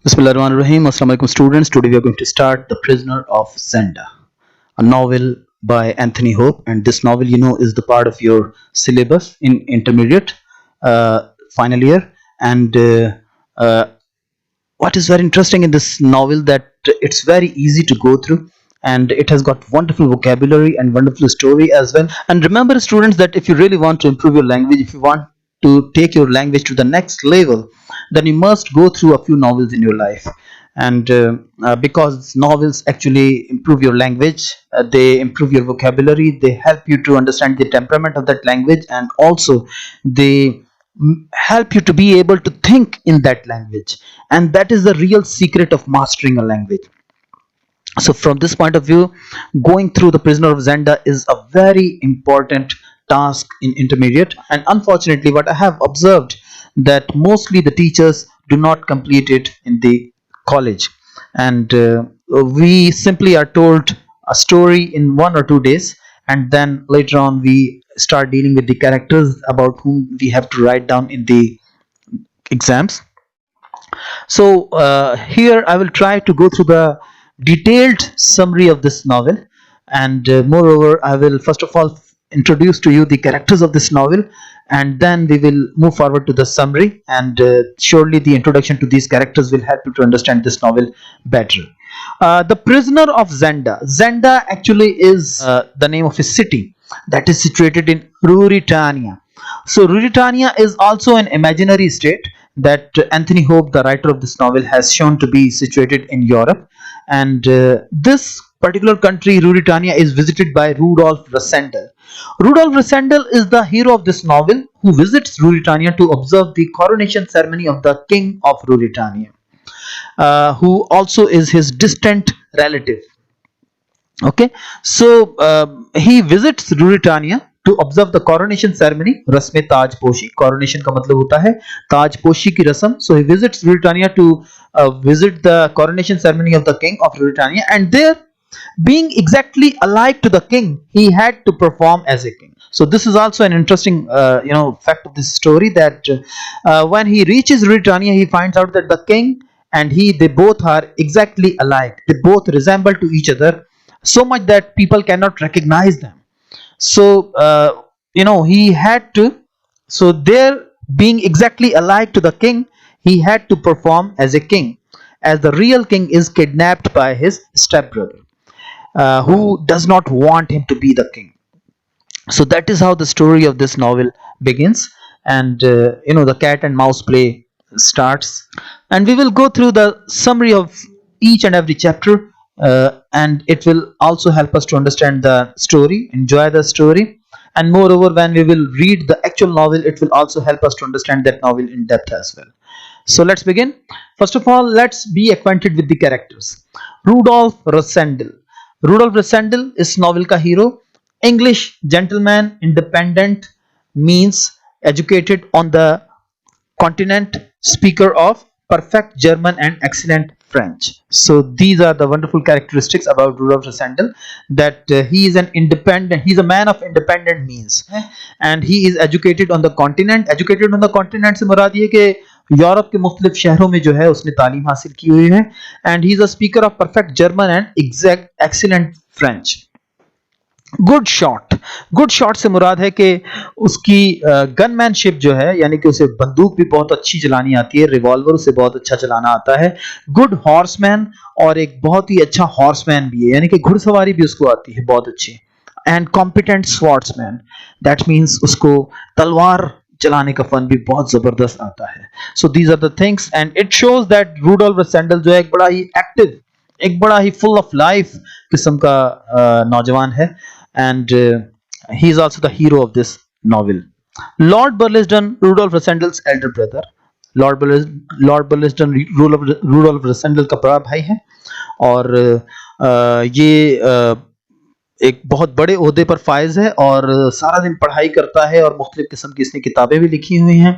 Bismillahirrahmanirrahim. Assalamu alaikum students. Today we are going to start The Prisoner of Zenda, a novel by Anthony Hope, and this novel is the part of your syllabus in intermediate final year. And uh, what is very interesting in this novel that it's very easy to go through, and it has got wonderful vocabulary and wonderful story as well. And remember students, that if you really want to improve your language, if you want to take your language to the next level, then you must go through a few novels in your life. And because novels actually improve your language, they improve your vocabulary, they help you to understand the temperament of that language, and also they help you to be able to think in that language. And that is the real secret of mastering a language. So from this point of view, going through The Prisoner of Zenda is a very important task in intermediate. And unfortunately, what I have observed, that mostly the teachers do not complete it in the college, and we simply are told a story in 1 or 2 days, and then later on we start dealing with the characters about whom we have to write down in the exams. So here I will try to go through the detailed summary of this novel, and moreover I will first of all introduce to you the characters of this novel, and then we will move forward to the summary, and surely the introduction to these characters will help you to understand this novel better. The Prisoner of Zenda. Zenda actually is the name of a city that is situated in Ruritania. So Ruritania is also an imaginary state that Anthony Hope, the writer of this novel, has shown to be situated in Europe. And this particular country, Ruritania, is visited by Rudolf Rassendyll. Rudolf Rassendyll is the hero of this novel, who visits Ruritania to observe the coronation ceremony of the king of Ruritania, who also is his distant relative. Okay, so he visits Ruritania to observe the coronation ceremony. रस्म ताजपोशी, coronation का मतलब होता है ताजपोशी की रस्म. So he visits Ruritania to visit the coronation ceremony of the king of Ruritania, and there, being exactly alike to the king, he had to perform as a king. So this is also an interesting fact of this story, that when he reaches Ruritania, he finds out that the king and they both are exactly alike. They both resemble to each other so much that people cannot recognize them. So he had to, so there, being exactly alike to the king, he had to perform as a king, as the real king is kidnapped by his stepbrother, who does not want him to be the king. So that is how the story of this novel begins, and the cat and mouse play starts, and we will go through the summary of each and every chapter, and it will also help us to understand the story, enjoy the story, and moreover, when we will read the actual novel, it will also help us to understand that novel in depth as well. So let's begin. First of all, let's be acquainted with the characters. Rudolf Rassendyll. Rudolf Rassendyll is novel ka hero. English gentleman, independent, means educated on the continent, speaker of perfect German and excellent French. So these are the wonderful characteristics about Rudolf Rassendyll, that he is an independent, he's a man of independent means, and he is educated on the continent. Educated on the continent से मुराद ये कि Europe के मुख्तलिफ शहरों में जो है उसने तालीम हासिल की हुई है, and he is a speaker of perfect German and excellent French. Good shot से मुराद है कि उसकी गनमैनशिप जो है, यानी कि उसे बंदूक भी बहुत अच्छी चलानी आती है, रिवॉल्वर उसे बहुत अच्छा चलाना आता है. गुड हॉर्समैन, और एक बहुत ही अच्छा हॉर्समैन भी है, यानी कि घुड़सवारी भी उसको आती है बहुत अच्छी. And competent swordsman, that means उसको तलवार चलाने का फन भी बहुत जबरदस्त आता है. So these are the things, and it shows that Rudolf Rassendyll जो है एक बड़ा ही एक्टिव, एक बड़ा ही फुल ऑफ लाइफ किस्म का नौजवान है, and he is also the hero of this novel. Lord Burlesdon, Rudolf Rassendyll's elder brother. Lord Burlesdon Rudolf Rassendyll का बड़ा भाई है, और ये एक बहुत बड़े ओहदे पर फायज है, और सारा दिन पढ़ाई करता है, और मुख्तलिफ किस्म की इसने किताबें भी लिखी हुई हैं,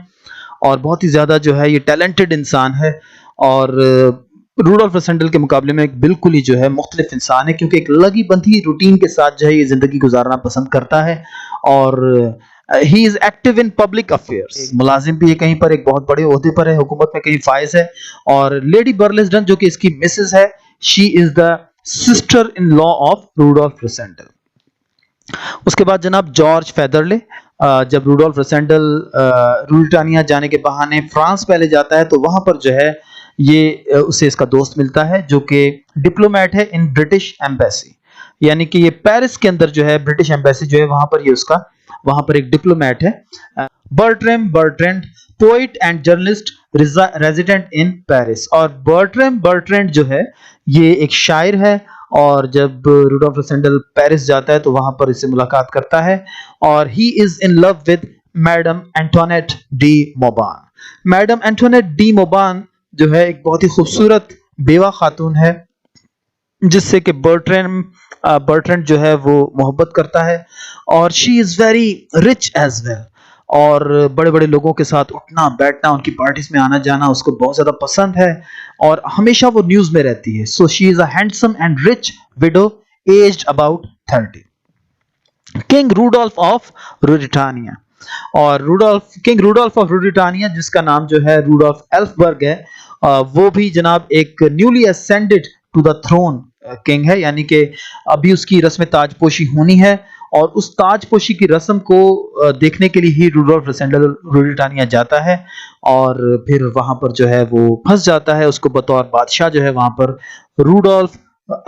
और बहुत ही ज़्यादा जो है ये टैलेंटेड इंसान है. और रूडोल्फ रसेंडल के मुकाबले में एक बिल्कुल ही जो है मुख्तलिफ इंसान है, क्योंकि एक लगी बंधी रूटीन के साथ जो है ये ज़िंदगी गुजारना पसंद करता है, और he is active in public affairs, मुलाजिम भी है कहीं पर, एक बहुत बड़े ओहदे पर है, हुकूमत में कहीं फाइज है। और लेडी बर्लेसडन जो कि इसकी मिसेस है, she is the sister in law of Rudolf Rassendyll. उसके बाद जनाब जॉर्ज फेदरले, जब रूडोल्फ रसेंडल रूरिटानिया जाने के बहाने फ्रांस पहले जाता है, तो वहां पर जो है ये उसे इसका दोस्त मिलता है जो कि डिप्लोमेट है इन ब्रिटिश एम्बेसी, यानी कि ये पेरिस के अंदर जो है ब्रिटिश एम्बेसी जो है वहां पर ये उसका वहां पर एक डिप्लोमेट है। Bertram Bertrand, poet and journalist resident in Paris. और बर्ट्रैम बर्ट्रैंड जो है ये एक शायर है, और जब रूडोल्फ रसेंडल पेरिस जाता है तो वहां पर इससे मुलाकात करता है, और he is in love with Madame Antoinette de Mauban. Madame Antoinette de Mauban जो है एक बहुत ही खूबसूरत बेवा खातून है, जिससे कि बर्ट्रैंड जो है वो मोहब्बत करता है, और she is very rich as well, और बड़े बड़े लोगों के साथ उठना बैठना, उनकी पार्टीज में आना जाना उसको बहुत ज्यादा पसंद है, और हमेशा वो न्यूज में रहती है। So she is a handsome and rich widow aged about 30। King Rudolf of Ruritania, और किंग रूडोल्फ ऑफ रूरिटानिया जिसका नाम जो है रूडोल्फ एल्फबर्ग है, वो भी जनाब एक newly ascended to the throne king है, यानी कि अभी उसकी रस्म ताजपोशी होनी है, और उस ताजपोशी की रस्म को देखने के लिए ही रूडोल्फ रसेंडल रूरिटानिया जाता है, और फिर वहां पर जो है वो फंस जाता है। उसको बतौर बादशाह जो है वहां पर रूडोल्फ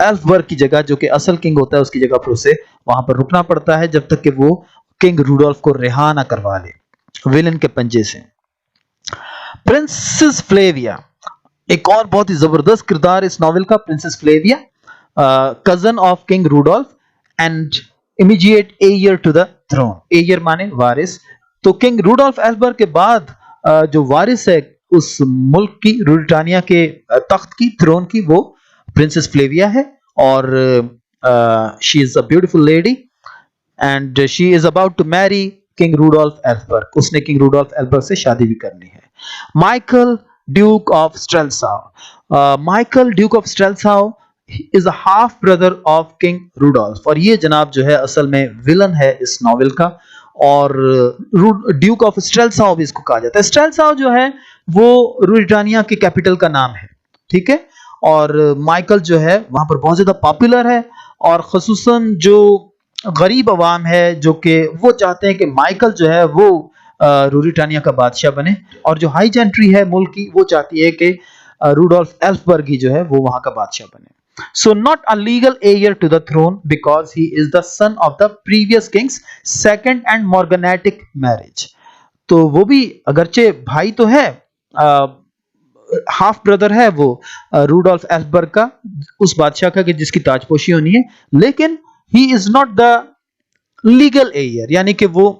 एल्फबर्ग की जगह, जो कि असल किंग होता है, उसकी जगह पर उसे वहां पर रुकना पड़ता है जब तक कि वो किंग रूडोल्फ को रिहा ना करवा ले विलन के पंजे से। प्रिंसेस फ्लेविया, एक और बहुत ही जबरदस्त किरदार इस नॉवेल का, princess Flavia, cousin of king Rudolf and immediate heir to the throne. Heir माने वारिस, तो किंग रूडोल्फ एल्फबर्ग के बाद जो वारिस है उस मुल्क की, रूरिटानिया के तख्त की, थ्रोन की, वो प्रिंसेस फ्लेविया है, और she is a beautiful lady and she is about to marry King Rudolf Elphberg. उसने किंग रूडोल्फ एल्फबर्ग से शादी भी करनी है। Michael Duke of Strelsau, Michael Duke of Strelsau is a half brother of king Rudolf, और ये जनाब जो है असल में विलन है इस नॉवेल का, और ड्यूक ऑफ स्ट्रेलसाउ भी इसको कहा जाता है। स्ट्रेलसाउ जो है वो रूरिटानिया की कैपिटल का नाम है, ठीक है, और माइकल जो है वहां पर बहुत ज्यादा पॉपुलर है, और खसूसन जो गरीब अवाम है जो कि वो चाहते हैं कि माइकल जो है वो रूरिटानिया का बादशाह बने, और जो हाई जेंट्री है मुल्क की वो चाहती है कि रूडोल्फ एल्फबर्ग ही जो है वो वहां का बादशाह बने। So not a legal heir to the throne because he is the son of the previous king's second and morganatic marriage. तो वो भी अगरचे भाई तो है, हाफ ब्रदर है वो रूडोल्फ एल्फबर्ग का, उस बादशाह का कि जिसकी ताजपोशी होनी है, लेकिन he is not the legal heir, यानी कि वो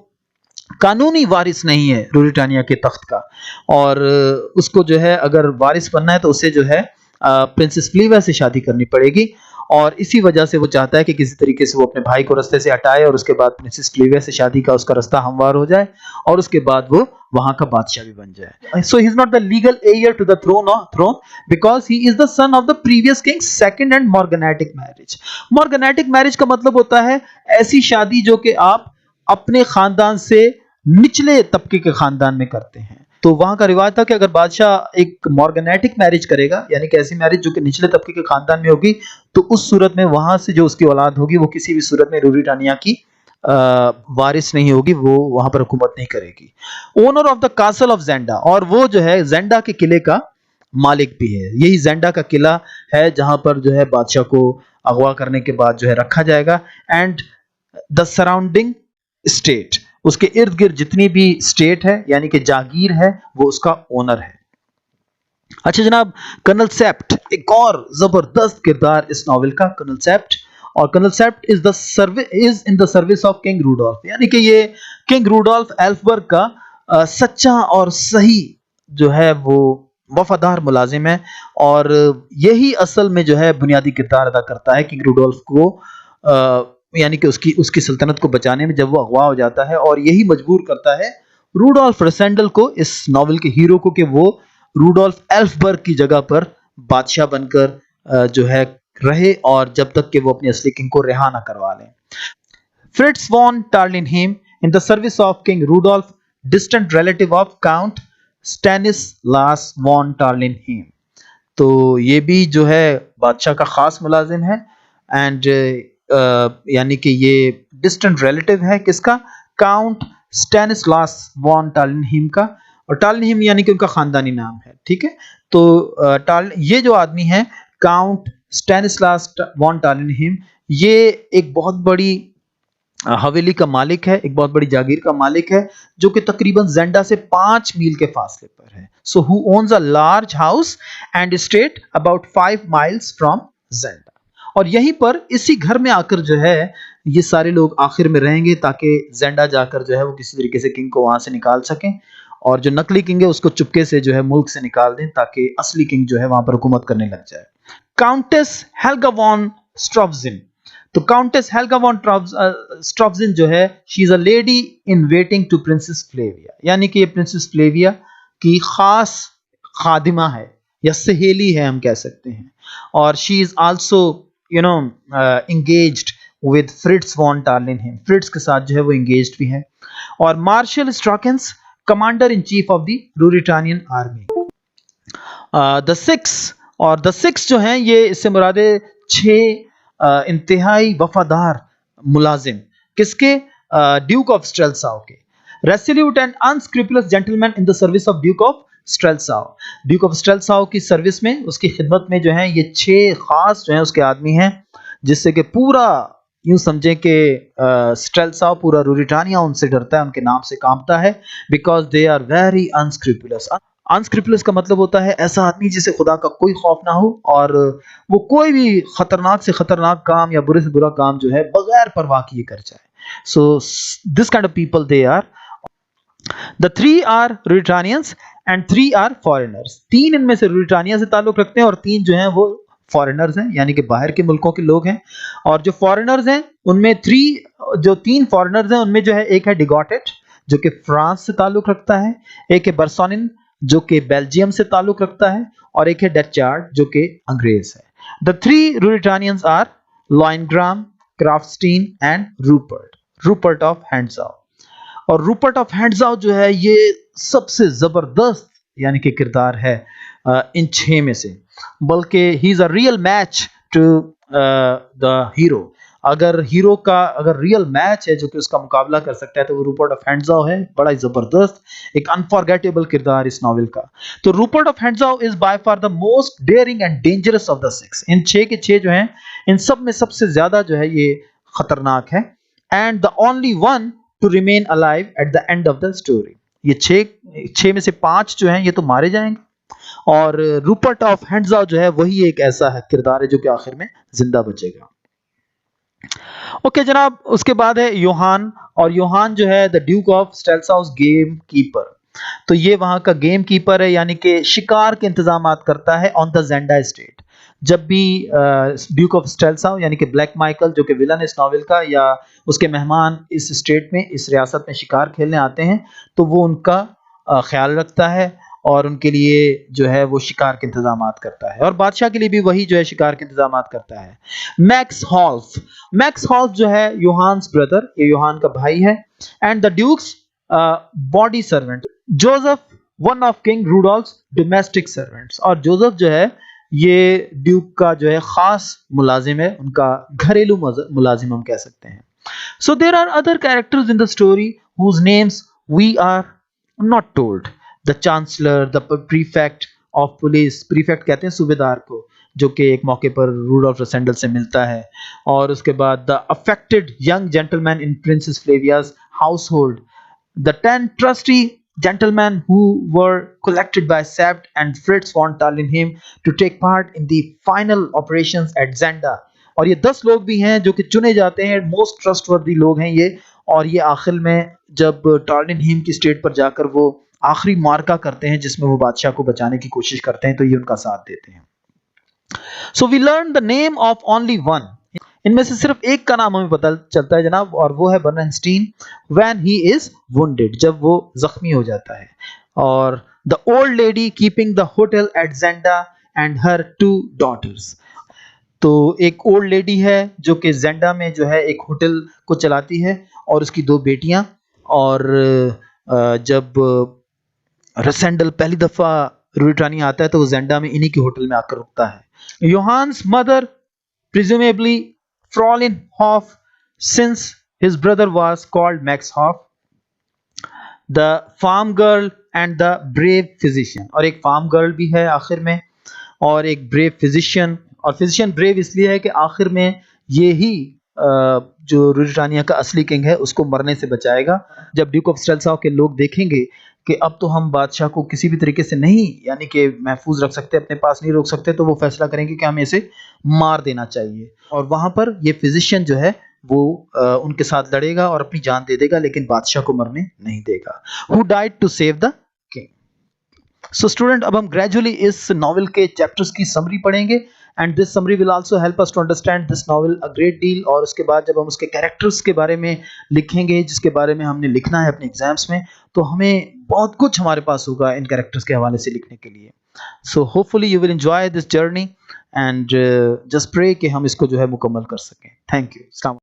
कानूनी वारिस नहीं है रूरिटानिया के तख्त का, और उसको जो है अगर वारिस बनना है तो उसे जो है प्रिंसेस फ्लेविया से शादी करनी पड़ेगी, और इसी वजह से वो चाहता है कि किसी तरीके से वो अपने भाई को रास्ते से हटाए, और उसके बाद प्रिंसेस फ्लेविया से शादी का उसका रास्ता हमवार हो जाए, और उसके बाद वो वहां का बादशाह भी बन जाए। So he is not the legal heir to the throne because he is the son of the previous king second and morganatic marriage. Morganatic marriage का मतलब होता है ऐसी शादी जो कि आप अपने खानदान से निचले तबके के खानदान में करते हैं। तो वहां का रिवाज था कि अगर बादशाह एक मॉर्गनेटिक मैरिज करेगा, यानी कि ऐसी मैरिज जो कि निचले तबके के खानदान में होगी, तो उस सूरत में वहां से जो उसकी औलाद होगी वो किसी भी सूरत में रूरिटानिया की वारिस नहीं होगी, वो वहां पर हुकूमत नहीं करेगी। Owner of the castle of Zenda, और वो जो है जेंडा के किले का मालिक भी है। यही जेंडा का किला है जहां पर जो है बादशाह को अगवा करने के बाद जो है रखा जाएगा, एंड द सराउंडिंग स्टेट, उसके इर्द गिर्द जितनी भी स्टेट है यानी कि जागीर है, वो उसका ओनर है। अच्छा जनाब, कर्नल सेप्ट एक और जबरदस्त किरदार इस नॉवेल का, कर्नल सेप्ट, और Colonel Sapt is in the service of king Rudolf, यानी कि ये किंग रूडोल्फ एल्फबर्ग का सच्चा और सही जो है वो वफादार मुलाजिम है, और यही असल में जो है बुनियादी किरदार अदा करता है किंग रूडोल्फ को, यानी कि उसकी सल्तनत को बचाने में जब वो अगवा हो जाता है, और यही मजबूर करता है रूडोल्फ रसेंडल को, इस नॉवेल के हीरो को, कि वो रूडोल्फ एल्फबर्ग की जगह पर बादशाह बनकर जो है रहे, और जब तक कि वो अपने असली किंग को रिहा ना करवा लें। Fritz von Tarlenheim in the service of King Rudolf, distant relative of Count Stanislaus von Tarlenheim. तो ये भी जो है बादशाह का खास मुलाजिम है एंड यानी कि ये डिस्टेंट रिलेटिव है किसका, काउंट स्टैनिस्लास वॉन टार्लेनहीम का, और टार्लेनहीम यानी कि उनका खानदानी नाम है, ठीक है। तो ये जो आदमी है काउंट स्टैनिस्लास वॉन टार्लेनहीम, ये एक बहुत बड़ी हवेली का मालिक है, एक बहुत बड़ी जागीर का मालिक है जो कि तकरीबन जेंडा से 5 मील के फासले पर है। So who owns a large house and state about 5 miles from Zenda, और यहीं पर इसी घर में आकर जो है ये सारे लोग आखिर में रहेंगे ताकि जेंडा जाकर जो है वो किसी तरीके से किंग को वहां से निकाल सकें, और जो नकली किंग है उसको चुपके से जो है मुल्क से निकाल दें ताकि असली किंग जो है वहां पर हुकूमत करने लग जाए। काउंटेस हेल्गा वॉन स्ट्रॉफजिन, तो काउंटेस हेल्गा वॉन स्ट्रॉफजिन जो है she is a lady in waiting to princess Flavia, यानी कि ये प्रिंसेस फ्लेविया की खास खादिमा है या सहेली है हम कह सकते हैं, और she is also you know engaged with Fritz von Tarlenheim, Fritz के साथ जो है वो एंगेज्ड भी है। और Marshal Strakencz commander in chief of the Ruritanian army. The six जो हैं ये इससे मुरादे 6 इंतहाई वफादार मुलाजिम किसके, ड्यूक ऑफ स्ट्रेलसाउ के, resolute and unscrupulous gentleman in the service of Duke of Strelsau, Duke of Strelsau की सर्विस में, उसकी खिदमत में जो है ये 6 खास जो है उसके आदमी हैं, जिससे कि पूरा यूं समझें कि स्ट्रेलसाउ पूरा रूरिटानिया उनसे डरता है, उनके नाम से कांपता है, because they are very unscrupulous. Unscrupulous का मतलब होता है ऐसा आदमी जिसे खुदा का कोई खौफ ना हो और वो कोई भी खतरनाक से खतरनाक काम या बुरे से बुरा काम जो है बगैर परवाह किए कर जाए। So this kind of people they are. The 3 are Ruritanians and 3 are foreigners, 3 इनमें से रूरिटानिया से ताल्लुक रखते हैं और 3 जो हैं वो फॉरेनर्स हैं, यानी कि बाहर के मुल्कों के लोग हैं। और जो फॉरेनर्स हैं उनमें 3 फॉरेनर्स हैं उनमें जो है एक है डिगॉटेट जो कि फ्रांस से ताल्लुक रखता है, एक है बर्सोनिन जो कि बेल्जियम से ताल्लुक रखता है, और एक है डेचार्ड जो कि अंग्रेज है। The 3 Ruritanians are Lauengram, Krafstein and Rupert of Hentzau. और रूपर्ट ऑफ हैंड्साउ जो है ये सबसे जबरदस्त यानी कि किरदार है इन 6 में से, बल्कि he is a real match to the hero. अगर हीरो का अगर रियल मैच है जो कि उसका मुकाबला कर सकता है तो वो रूपर्ट ऑफ हैंड्साउ है। बड़ा ही जबरदस्त एक अनफॉरगेटेबल किरदार इस नॉवेल का। तो Rupert of Hentzau is by far the most daring and dangerous of the 6। इन 6 के 6 जो हैं इन सब में सबसे ज्यादा जो है ये खतरनाक है, and the only one two remain alive at the end of the story. ये 6 में से 5 जो हैं ये तो मारे जाएंगे, और रूपर्ट ऑफ हैंड्साउ जो है वही एक ऐसा है किरदार है जो कि आखिर में जिंदा बचेगा। ओके जनाब, उसके बाद है योहान, और योहान जो है the Duke of Strelsau's game keeper. तो ये वहां का गेम कीपर है, यानी कि शिकार के इंतजाम करता है ऑन द जेंडा स्टेट। जब भी ड्यूक ऑफ स्टेल्साउ यानी कि ब्लैक माइकल जो कि विलन इस नॉवेल का या उसके मेहमान इस स्टेट में इस रियासत में शिकार खेलने आते हैं तो वो उनका ख्याल रखता है और उनके लिए जो है वो शिकार के इंतजाम करता है, और बादशाह के लिए भी वही जो है शिकार के इंतजाम करता है। मैक्स हॉल्फ जो है योहान्स ब्रदर, ये योहान का भाई है, and the duke's body servant. Joseph one of King Rudolf's domestic servants, और जोसेफ जो है ये ड्यूक का जो है खास मुलाजिम है, उनका घरेलू मुलाजिम हम कह सकते हैं। So there are other characters in the story whose names we are not told. The chancellor, the prefect of police, prefect कहते हैं सूबेदार को, जो कि एक मौके पर रूडोल्फ रसेंडल से मिलता है, और उसके बाद the affected young gentleman in Princess Flavia's household, the 10 trusty gentlemen who were collected by Sept and Fritz von Tarlenheim to take part in the final operations at Zenda। और ये 10 लोग भी हैं जो कि चुने जाते हैं, मोस्ट ट्रस्टवर्दी लोग हैं ये, और ये आखिर में जब टार्लेनहीम की स्टेट पर जाकर वो आखिरी मार्का करते हैं जिसमें वो बादशाह को बचाने की कोशिश करते हैं तो ये उनका साथ देते हैं। So we learn the name of only one, इनमें से सिर्फ एक का नाम हमें पता चलता है जनाब, और वो है Bernenstein when he is wounded, जब वो जख्मी हो जाता है, और the old lady keeping the hotel at Zenda and her 2 daughters. तो एक ओल्ड लेडी है जो कि जेंडा में जो है एक होटल को चलाती है और उसकी 2 बेटियां, और जब रसेंडल पहली दफा रूटानी आता है तो वो जेंडा में इन्हीं के होटल में आकर रुकता है। योहान्स mother presumably Frauenhof, since his brother was called Max Hoff, the farm girl and the brave physician। और एक फार्म गर्ल भी है आखिर में और एक ब्रेव फिजिशियन। और फिजिशियन ब्रेव इसलिए है कि आखिर में ये ही जो रूटानिया का असली किंग है उसको मरने से बचाएगा। जब ड्यूक ऑफ स्ट्रेलसाउ के लोग देखेंगे कि अब तो हम बादशाह को किसी भी तरीके से नहीं यानी कि महफूज रख सकते, अपने पास नहीं रोक सकते, तो वो फैसला करेंगे कि हमें इसे मार देना चाहिए। और वहां पर ये फिजिशियन जो है वो उनके साथ लड़ेगा और अपनी जान दे देगा, लेकिन बादशाह को मरने नहीं देगा। Who died to save the king. So student, अब हम ग्रेजुअली इस नॉवल के चैप्टर्स की समरी पढ़ेंगे and this summary will also help us to understand this novel a great deal. और उसके बाद जब हम उसके कैरेक्टर्स के बारे में लिखेंगे, जिसके बारे में हमने लिखना है अपने एग्जाम्स में, तो हमें बहुत कुछ हमारे पास होगा इन कैरेक्टर्स के हवाले से लिखने के लिए। So hopefully you will enjoy this journey and just pray कि हम इसको जो है मुकम्मल कर सकें। Thank you.